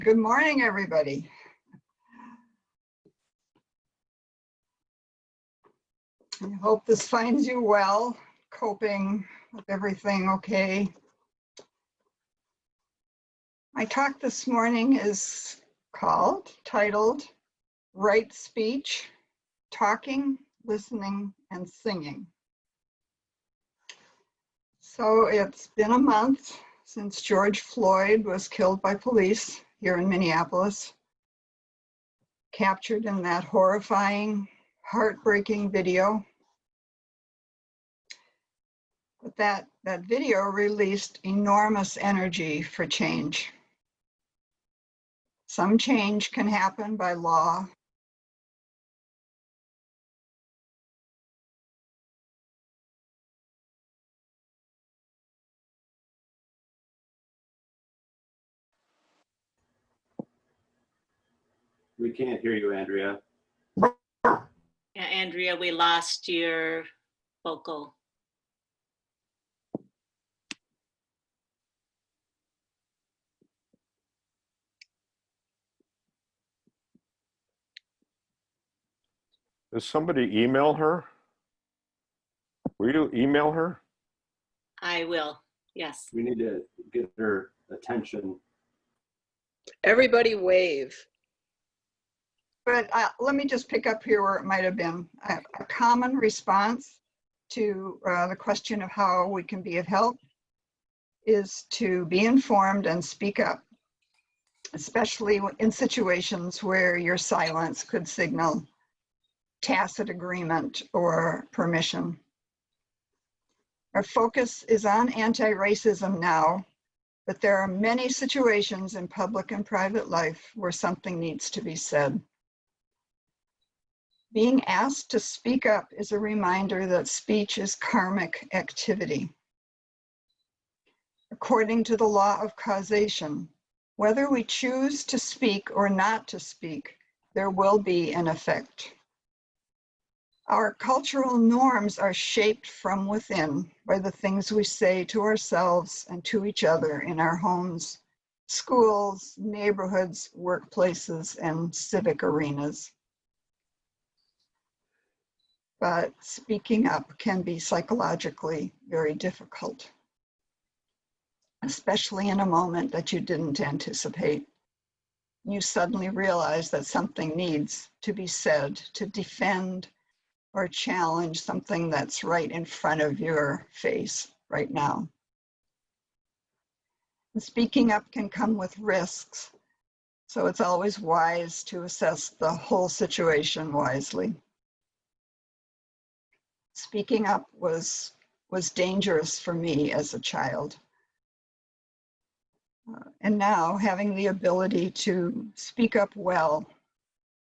Good morning, everybody. I hope this finds you well, coping with everything okay. My talk this morning is titled, Right Speech, Talking, Listening, and Singing. So it's been a month since George Floyd was killed by police here in Minneapolis, captured in that horrifying, heartbreaking video. But that video released enormous energy for change. Some change can happen by law. We can't hear you, Andrea. Yeah, Andrea, we lost your vocal. Does somebody email her? Will you email her? I will, yes. We need to get her attention. Everybody wave. But let me just pick up here where it might have been. A common response to the question of how we can be of help is to be informed and speak up, especially in situations where your silence could signal tacit agreement or permission. Our focus is on anti-racism now, but there are many situations in public and private life where something needs to be said. Being asked to speak up is a reminder that speech is karmic activity. According to the law of causation, whether we choose to speak or not to speak, there will be an effect. Our cultural norms are shaped from within by the things we say to ourselves and to each other in our homes, schools, neighborhoods, workplaces, and civic arenas. But speaking up can be psychologically very difficult, especially in a moment that you didn't anticipate. You suddenly realize that something needs to be said to defend or challenge something that's right in front of your face right now. And speaking up can come with risks, so it's always wise to assess the whole situation wisely. Speaking up was dangerous for me as a child. And now having the ability to speak up well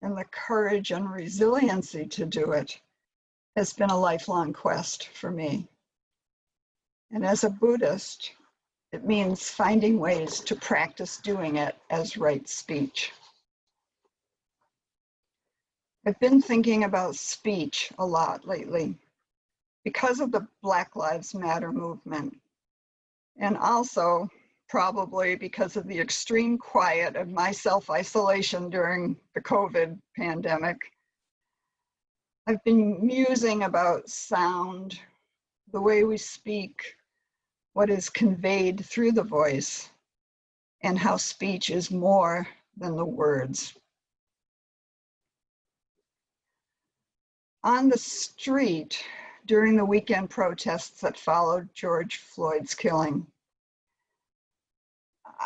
and the courage and resiliency to do it has been a lifelong quest for me. And as a Buddhist, it means finding ways to practice doing it as right speech. I've been thinking about speech a lot lately because of the Black Lives Matter movement, and also probably because of the extreme quiet of my self-isolation during the COVID pandemic. I've been musing about sound, the way we speak, what is conveyed through the voice, and how speech is more than the words. On the street, during the weekend protests that followed George Floyd's killing,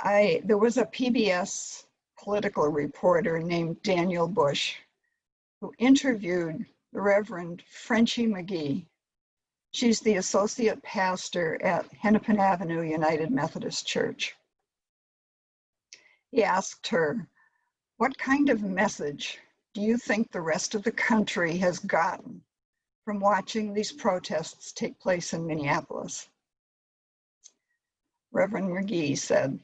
there was a PBS political reporter named Daniel Bush who interviewed the Reverend Frenchye Magee. She's the associate pastor at Hennepin Avenue United Methodist Church. He asked her, "What kind of message do you think the rest of the country has gotten from watching these protests take place in Minneapolis?" Reverend Magee said,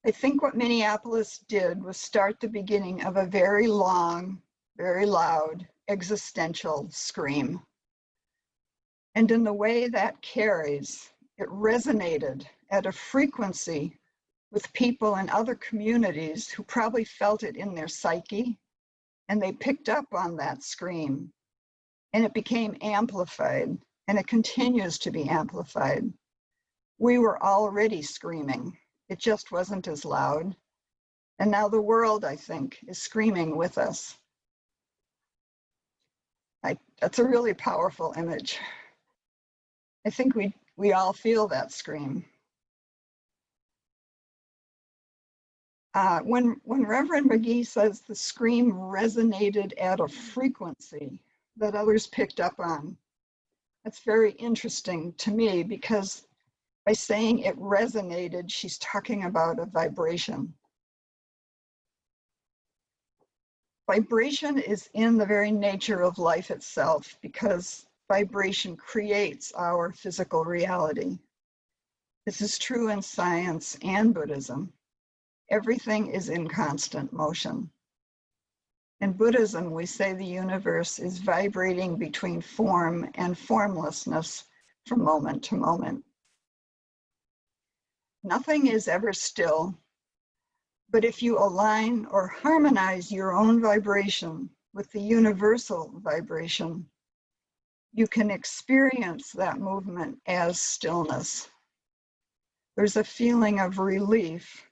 "I think what Minneapolis did was start the beginning of a very long, very loud, existential scream. And in the way that carries, it resonated at a frequency with people in other communities who probably felt it in their psyche, and they picked up on that scream, and it became amplified, and it continues to be amplified. We were already screaming. It just wasn't as loud. And now the world, I think, is screaming with us. That's a really powerful image. I think we all feel that scream. When Reverend Magee says the scream resonated at a frequency that others picked up on, that's very interesting to me, because by saying it resonated, she's talking about a vibration. Vibration is in the very nature of life itself, because vibration creates our physical reality. This is true in science and Buddhism. Everything is in constant motion. In Buddhism, we say the universe is vibrating between form and formlessness from moment to moment. Nothing is ever still, but if you align or harmonize your own vibration with the universal vibration, you can experience that movement as stillness. There's a feeling of relief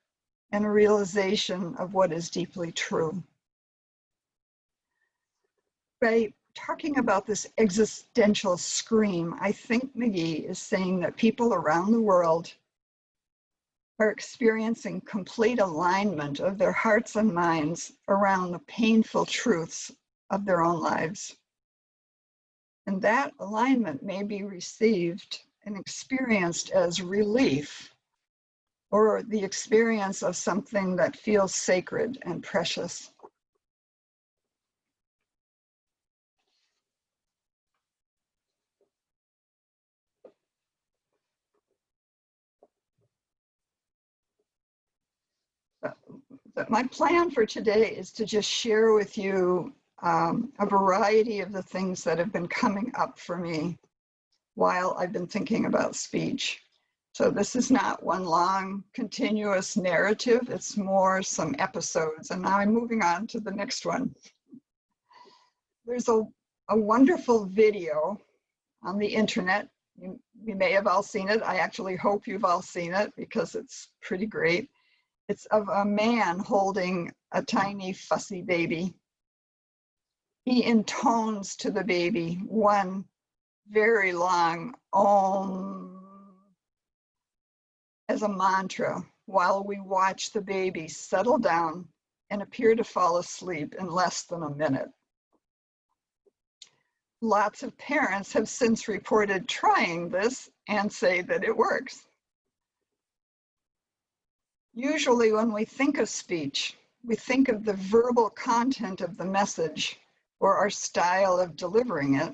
and a realization of what is deeply true. By talking about this existential scream, I think Magee is saying that people around the world are experiencing complete alignment of their hearts and minds around the painful truths of their own lives. And that alignment may be received and experienced as relief, or the experience of something that feels sacred and precious. But my plan for today is to just share with you a variety of the things that have been coming up for me while I've been thinking about speech. So this is not one long continuous narrative, it's more some episodes. And now I'm moving on to the next one. There's a wonderful video on the internet. You may have all seen it. I actually hope you've all seen it because it's pretty great. It's of a man holding a tiny fussy baby. He intones to the baby one very long Om as a mantra while we watch the baby settle down and appear to fall asleep in less than a minute. Lots of parents have since reported trying this and say that it works. Usually when we think of speech, we think of the verbal content of the message or our style of delivering it.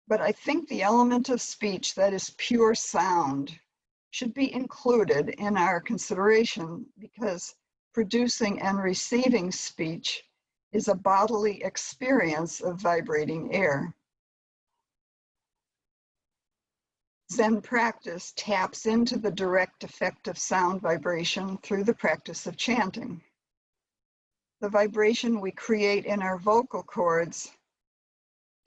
But I think the element of speech that is pure sound should be included in our consideration, because producing and receiving speech is a bodily experience of vibrating air. Zen practice taps into the direct effect of sound vibration through the practice of chanting. The vibration we create in our vocal cords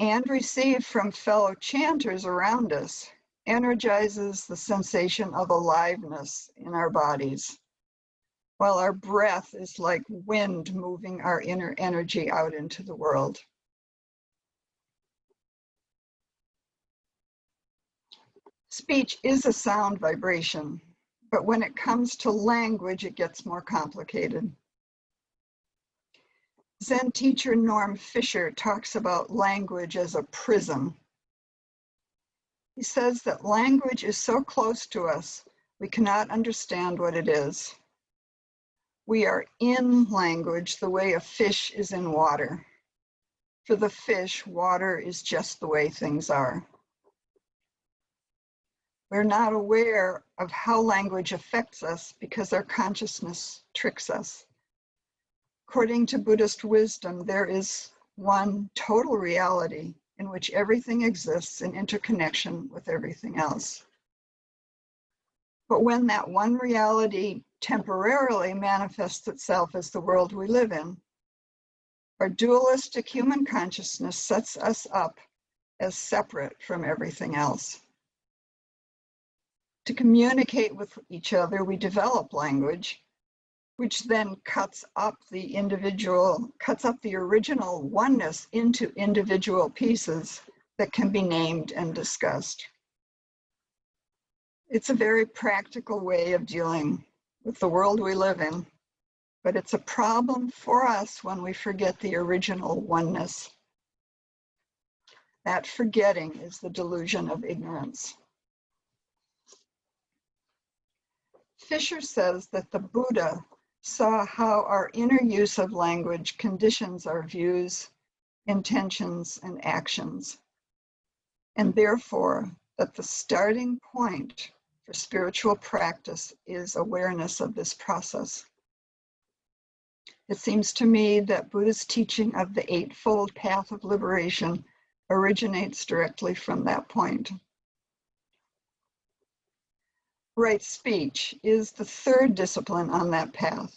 and receive from fellow chanters around us energizes the sensation of aliveness in our bodies, while our breath is like wind moving our inner energy out into the world. Speech is a sound vibration, but when it comes to language, it gets more complicated. Zen teacher Norm Fischer talks about language as a prism. He says that language is so close to us, we cannot understand what it is. We are in language the way a fish is in water. For the fish, water is just the way things are. We're not aware of how language affects us because our consciousness tricks us. According to Buddhist wisdom, there is one total reality in which everything exists in interconnection with everything else. But when that one reality temporarily manifests itself as the world we live in. Our dualistic human consciousness sets us up as separate from everything else. To communicate with each other, we develop language, which then cuts up the original oneness into individual pieces that can be named and discussed. It's a very practical way of dealing with the world we live in, but it's a problem for us when we forget the original oneness. That forgetting is the delusion of ignorance. Fischer says that the Buddha saw how our inner use of language conditions our views, intentions, and actions, and therefore that the starting point for spiritual practice is awareness of this process. It seems to me that Buddha's teaching of the Eightfold Path of Liberation originates directly from that point. Right speech is the third discipline on that path.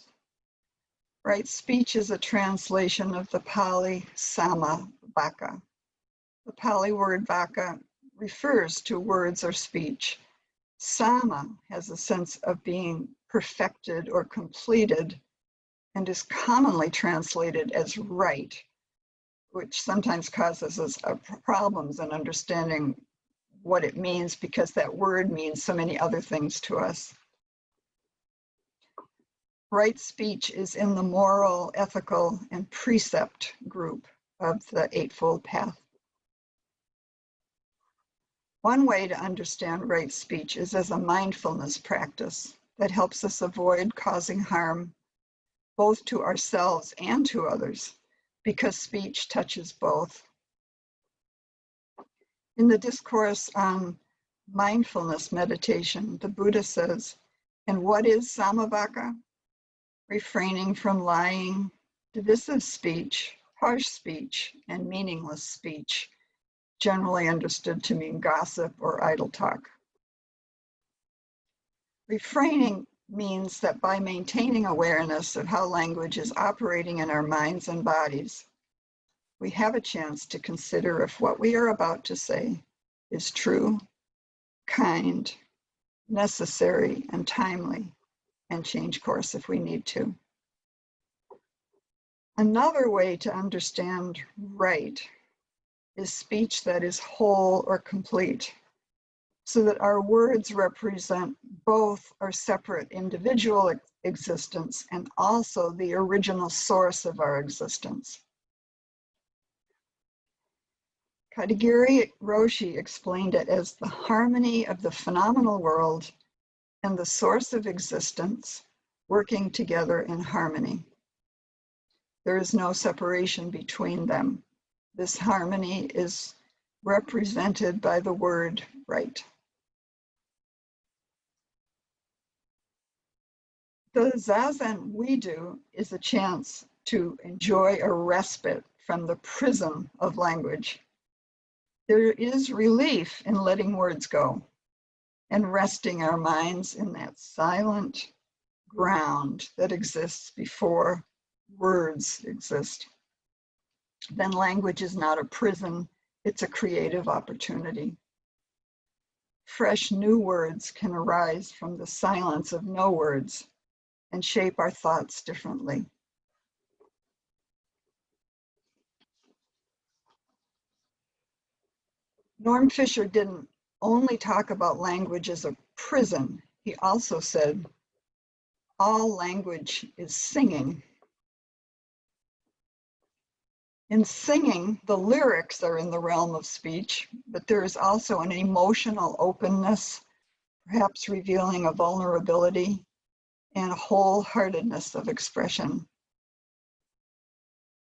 Right speech is a translation of the Pali Sama Vaka. The Pali word Vaka refers to words or speech. Sama has a sense of being perfected or completed and is commonly translated as right, which sometimes causes us problems in understanding what it means because that word means so many other things to us. Right speech is in the moral, ethical, and precept group of the Eightfold Path. One way to understand right speech is as a mindfulness practice that helps us avoid causing harm both to ourselves and to others, because speech touches both. In the discourse on mindfulness meditation, the Buddha says, and what is samavaka? Refraining from lying, divisive speech, harsh speech, and meaningless speech, generally understood to mean gossip or idle talk. Refraining means that by maintaining awareness of how language is operating in our minds and bodies, we have a chance to consider if what we are about to say is true, kind, necessary, and timely, and change course if we need to. Another way to understand right is speech that is whole or complete, so that our words represent both our separate individual existence and also the original source of our existence. Katagiri Roshi explained it as the harmony of the phenomenal world and the source of existence working together in harmony. There is no separation between them. This harmony is represented by the word right. The zazen we do is a chance to enjoy a respite from the prison of language. There is relief in letting words go and resting our minds in that silent ground that exists before words exist. Then language is not a prison, it's a creative opportunity. Fresh new words can arise from the silence of no words and shape our thoughts differently. Norm Fischer didn't only talk about language as a prison. He also said, all language is singing. In singing, the lyrics are in the realm of speech, but there is also an emotional openness, perhaps revealing a vulnerability and a wholeheartedness of expression.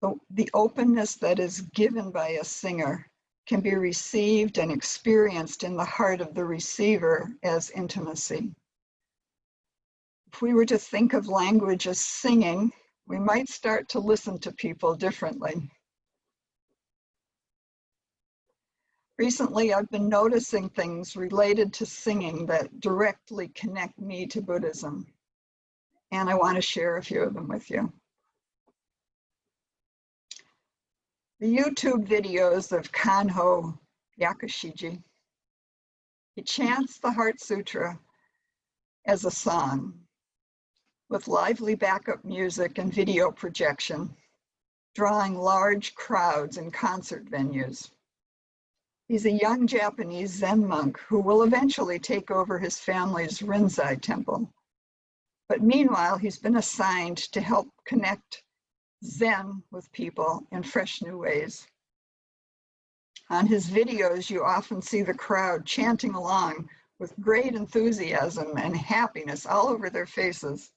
The openness that is given by a singer can be received and experienced in the heart of the receiver as intimacy. If we were to think of language as singing, we might start to listen to people differently. Recently, I've been noticing things related to singing that directly connect me to Buddhism. and I want to share a few of them with you. The YouTube videos of Kanho Yakushiji. He chants the Heart Sutra as a song with lively backup music and video projection, drawing large crowds in concert venues. He's a young Japanese Zen monk who will eventually take over his family's Rinzai temple. But meanwhile, he's been assigned to help connect Zen with people in fresh new ways. On his videos, you often see the crowd chanting along with great enthusiasm and happiness all over their faces,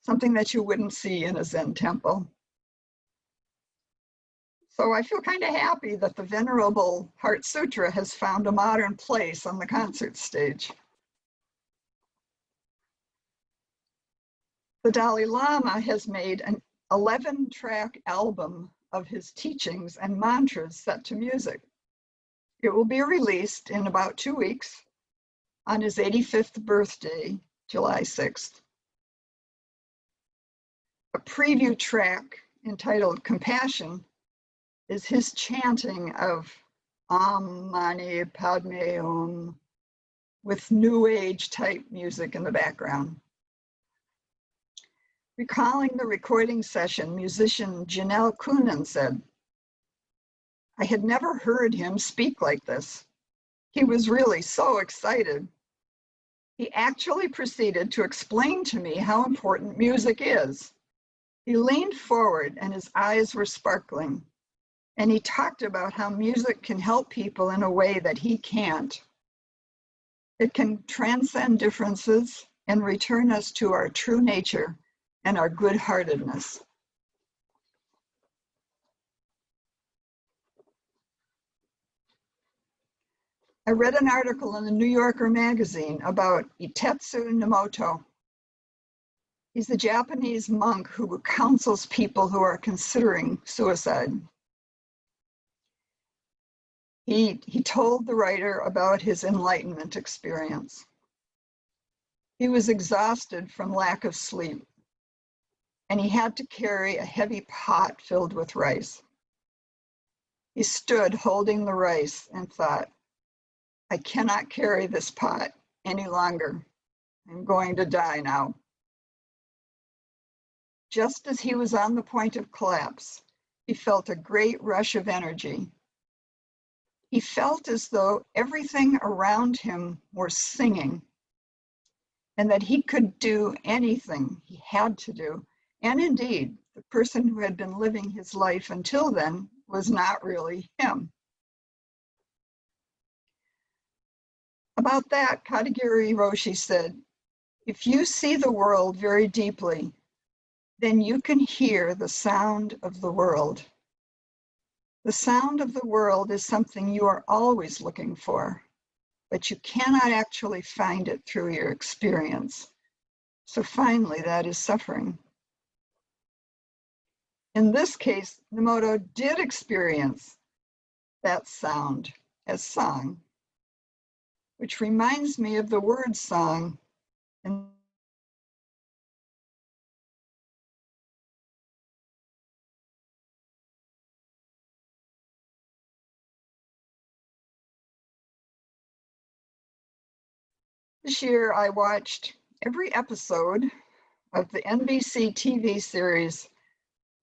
something that you wouldn't see in a Zen temple. So I feel kind of happy that the venerable Heart Sutra has found a modern place on the concert stage. The Dalai Lama has made an 11-track album of his teachings and mantras set to music. It will be released in about 2 weeks on his 85th birthday, July 6th. A preview track entitled Compassion is his chanting of Om Mani Padme Hum with New Age type music in the background. Recalling the recording session, musician Janelle Koonin said, "I had never heard him speak like this. He was really so excited. He actually proceeded to explain to me how important music is. He leaned forward and his eyes were sparkling, and he talked about how music can help people in a way that he can't. It can transcend differences and return us to our true nature and our good-heartedness." I read an article in the New Yorker magazine about Ittetsu Nemoto. He's a Japanese monk who counsels people who are considering suicide. He told the writer about his enlightenment experience. He was exhausted from lack of sleep, and he had to carry a heavy pot filled with rice. He stood holding the rice and thought, "I cannot carry this pot any longer. I'm going to die now." Just as he was on the point of collapse, he felt a great rush of energy. He felt as though everything around him were singing, and that he could do anything he had to do. And indeed, the person who had been living his life until then was not really him. About that, Katagiri Roshi said, "If you see the world very deeply, then you can hear the sound of the world. The sound of the world is something you are always looking for, but you cannot actually find it through your experience. So finally, that is suffering." In this case, Nemoto did experience that sound as song, which reminds me of the word song in This year, I watched every episode of the NBC TV series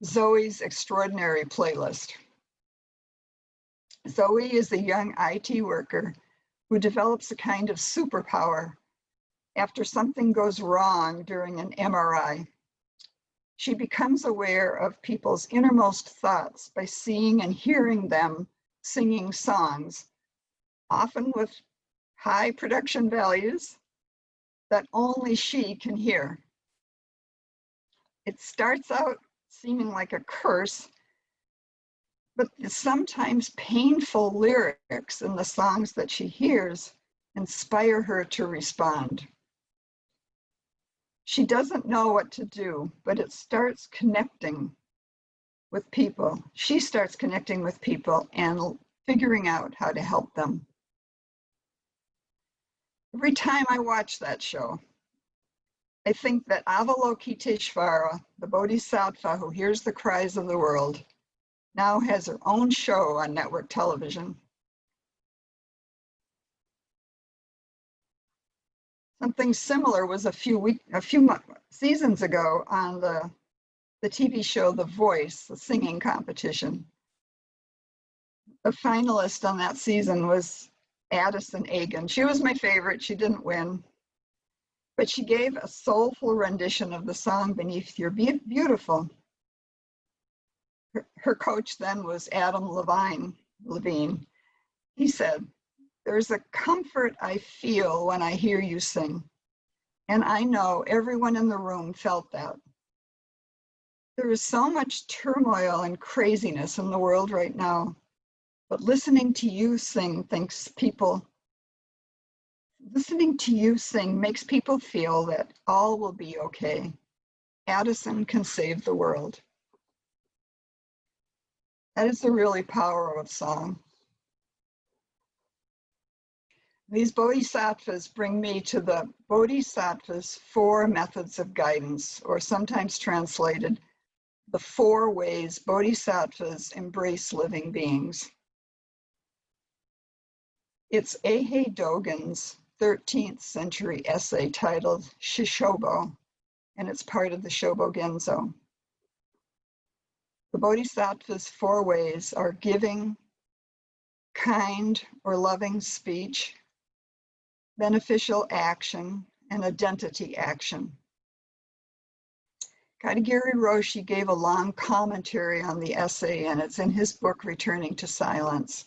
Zoe's Extraordinary Playlist. Zoe is a young IT worker who develops a kind of superpower after something goes wrong during an MRI. She becomes aware of people's innermost thoughts by seeing and hearing them singing songs, often with high production values that only she can hear. It starts out seeming like a curse, but the sometimes painful lyrics in the songs that she hears inspire her to respond. She doesn't know what to do, but it starts connecting with people. She starts connecting with people and figuring out how to help them. Every time I watch that show, I think that Avalokiteshvara, the Bodhisattva who hears the cries of the world, now has her own show on network television. Something similar was a few seasons ago on the TV show The Voice, the singing competition. The finalist on that season was Addison Agan. She was my favorite. She didn't win, but she gave a soulful rendition of the song Beneath Your Beautiful. Her coach then was Adam Levine. He said, "There's a comfort I feel when I hear you sing, and I know everyone in the room felt that. There is so much turmoil and craziness in the world right now, but listening to you sing makes people feel that all will be okay. Addison can save the world." That is the really power of song. These bodhisattvas bring me to the Bodhisattva's 4 methods of guidance, or sometimes translated, the 4 ways bodhisattvas embrace living beings. It's Eihei Dogen's 13th century essay titled Shishobo, and it's part of the Shobogenzo. The Bodhisattva's 4 ways are giving, kind or loving speech, beneficial action, and identity action. Katagiri Roshi gave a long commentary on the essay, and it's in his book, Returning to Silence.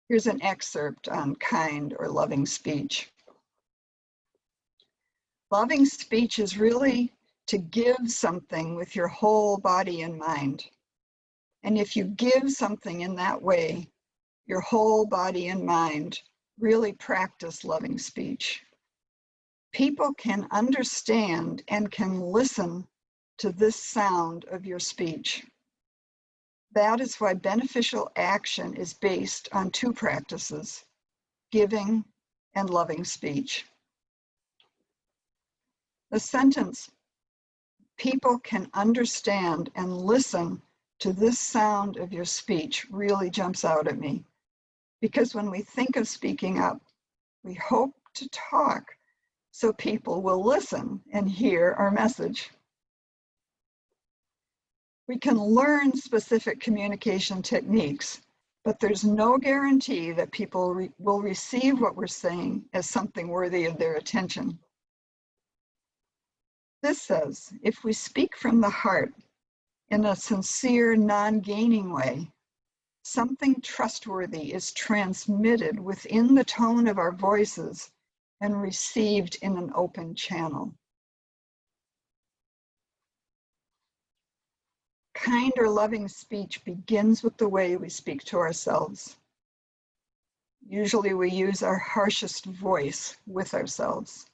Here's an excerpt on kind or loving speech. Loving speech is really to give something with your whole body and mind. And if you give something in that way, your whole body and mind really practice loving speech. People can understand and can listen to this sound of your speech. That is why beneficial action is based on 2 practices, giving and loving speech. The sentence, "People can understand and listen to this sound of your speech," really jumps out at me. Because when we think of speaking up, we hope to talk so people will listen and hear our message. We can learn specific communication techniques, but there's no guarantee that people will receive what we're saying as something worthy of their attention. This says, if we speak from the heart in a sincere, non-gaining way, something trustworthy is transmitted within the tone of our voices and received in an open channel. Kind or loving speech begins with the way we speak to ourselves. Usually we use our harshest voice with ourselves,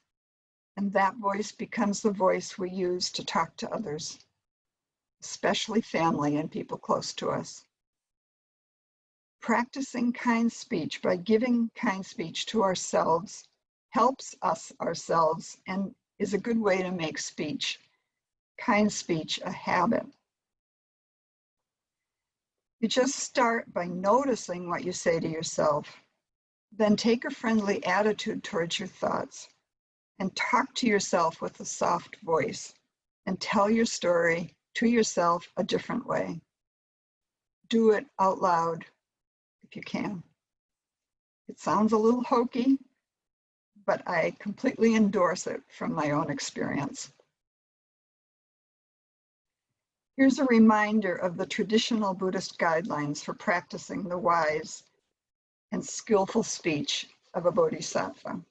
and that voice becomes the voice we use to talk to others, especially family and people close to us. Practicing kind speech by giving kind speech to ourselves helps us ourselves and is a good way to make speech, kind speech, a habit. You just start by noticing what you say to yourself, then take a friendly attitude towards your thoughts and talk to yourself with a soft voice and tell your story to yourself a different way. Do it out loud if you can. It sounds a little hokey, but I completely endorse it from my own experience. Here's a reminder of the traditional Buddhist guidelines for practicing the wise and skillful speech of a bodhisattva.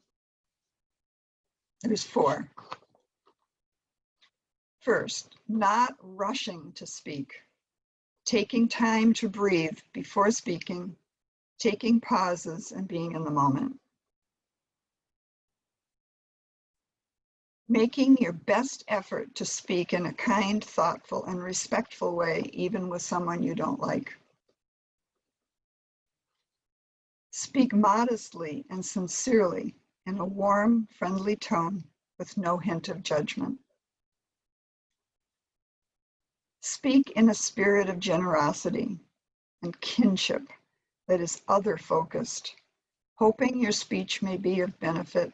There's 4. First, not rushing to speak, taking time to breathe before speaking, taking pauses and being in the moment. Making your best effort to speak in a kind, thoughtful, and respectful way, even with someone you don't like. Speak modestly and sincerely in a warm, friendly tone with no hint of judgment. Speak in a spirit of generosity and kinship that is other-focused, hoping your speech may be of benefit,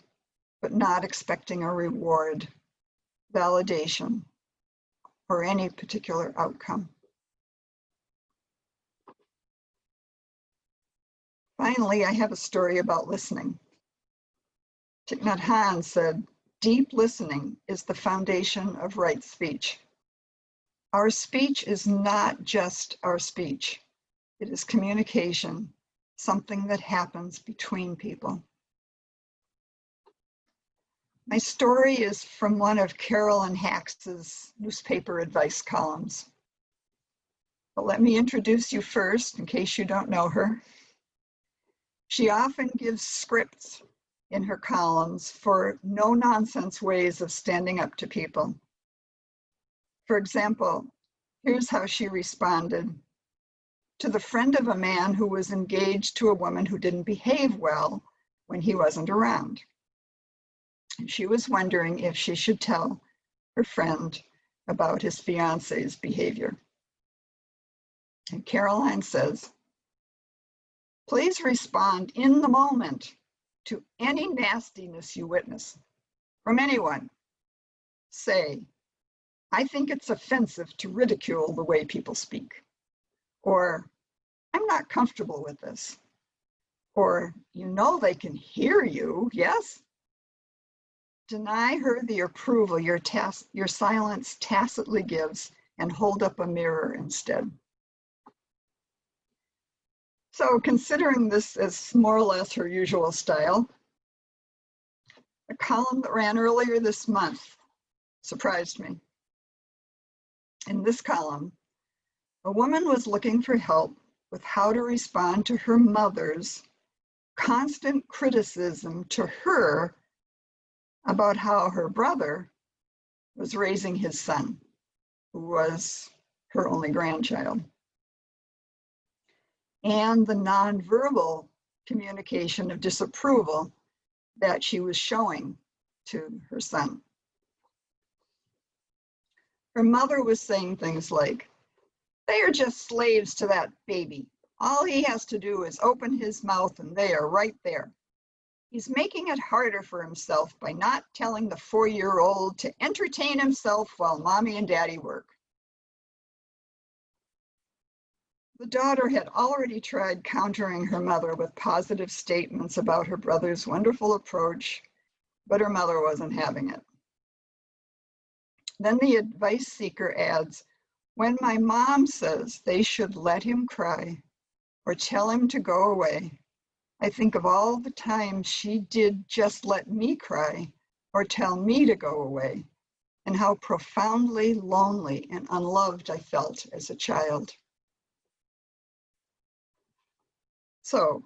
but not expecting a reward, validation, or any particular outcome. Finally, I have a story about listening. Thich Nhat Hanh said, "Deep listening is the foundation of right speech." Our speech is not just our speech. It is communication, something that happens between people. My story is from one of Carolyn Hax's newspaper advice columns. But let me introduce you first, in case you don't know her. She often gives scripts in her columns for no-nonsense ways of standing up to people. For example, here's how she responded to the friend of a man who was engaged to a woman who didn't behave well when he wasn't around. And she was wondering if she should tell her friend about his fiance's behavior. And Caroline says, "Please respond in the moment to any nastiness you witness from anyone. Say, I think it's offensive to ridicule the way people speak. Or, I'm not comfortable with this. Or, you know they can hear you, yes?" Deny her the approval your silence tacitly gives and hold up a mirror instead. So considering this as more or less her usual style, a column that ran earlier this month surprised me. In this column, a woman was looking for help with how to respond to her mother's constant criticism to her about how her brother was raising his son, who was her only grandchild, and the nonverbal communication of disapproval that she was showing to her son. Her mother was saying things like, "They are just slaves to that baby. All he has to do is open his mouth and they are right there. He's making it harder for himself by not telling the 4-year-old to entertain himself while mommy and daddy work." The daughter had already tried countering her mother with positive statements about her brother's wonderful approach, but her mother wasn't having it. Then the advice seeker adds, "When my mom says they should let him cry or tell him to go away, I think of all the times she did just let me cry or tell me to go away, and how profoundly lonely and unloved I felt as a child." So,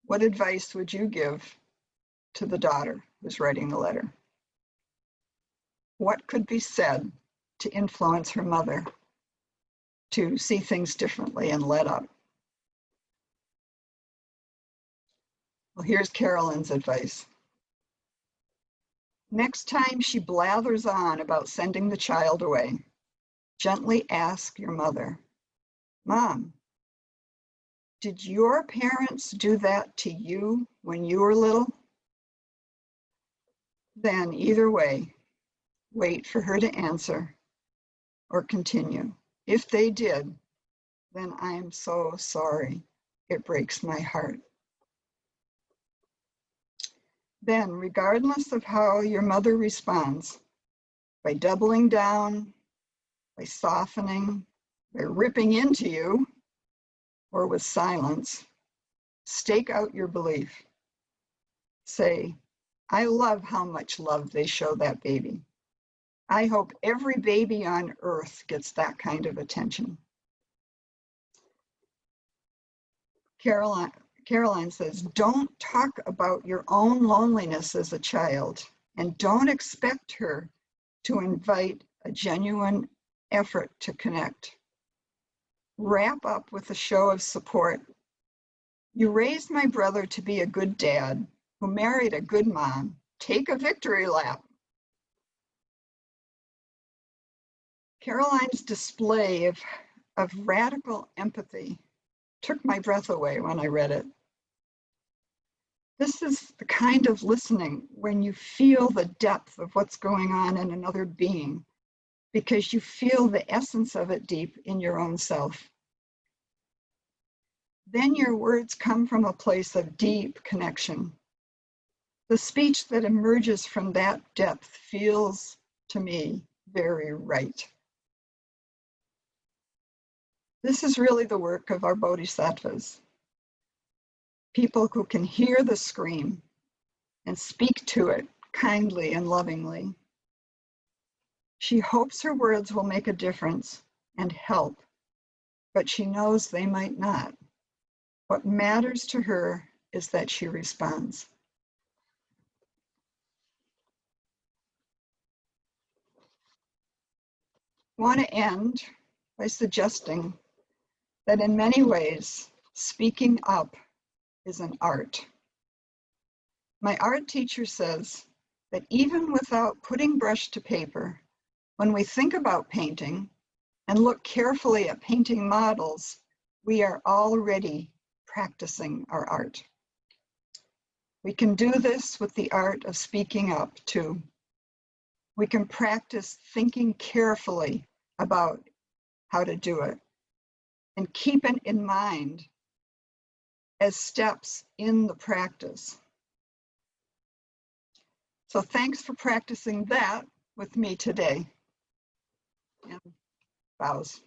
what advice would you give to the daughter who's writing the letter? What could be said to influence her mother to see things differently and let up? Well, here's Carolyn's advice. Next time she blathers on about sending the child away, gently ask your mother, "Mom, did your parents do that to you when you were little?" Then either way, wait for her to answer or continue. If they did, then I'm so sorry. It breaks my heart. Then, regardless of how your mother responds, by doubling down, by softening, by ripping into you, or with silence, stake out your belief. Say, "I love how much love they show that baby. I hope every baby on earth gets that kind of attention." Caroline says, "Don't talk about your own loneliness as a child, and don't expect her to invite a genuine effort to connect. Wrap up with a show of support. You raised my brother to be a good dad who married a good mom. Take a victory lap. Caroline's display of radical empathy took my breath away when I read it. This is the kind of listening when you feel the depth of what's going on in another being, because you feel the essence of it deep in your own self. Then your words come from a place of deep connection. The speech that emerges from that depth feels, to me, very right. This is really the work of our bodhisattvas. People who can hear the scream and speak to it kindly and lovingly. She hopes her words will make a difference and help, but she knows they might not. What matters to her is that she responds. I want to end by suggesting that in many ways, speaking up is an art. My art teacher says that even without putting brush to paper, when we think about painting and look carefully at painting models, we are already practicing our art. We can do this with the art of speaking up too. We can practice thinking carefully about how to do it and keep it in mind as steps in the practice. So thanks for practicing that with me today. And bows.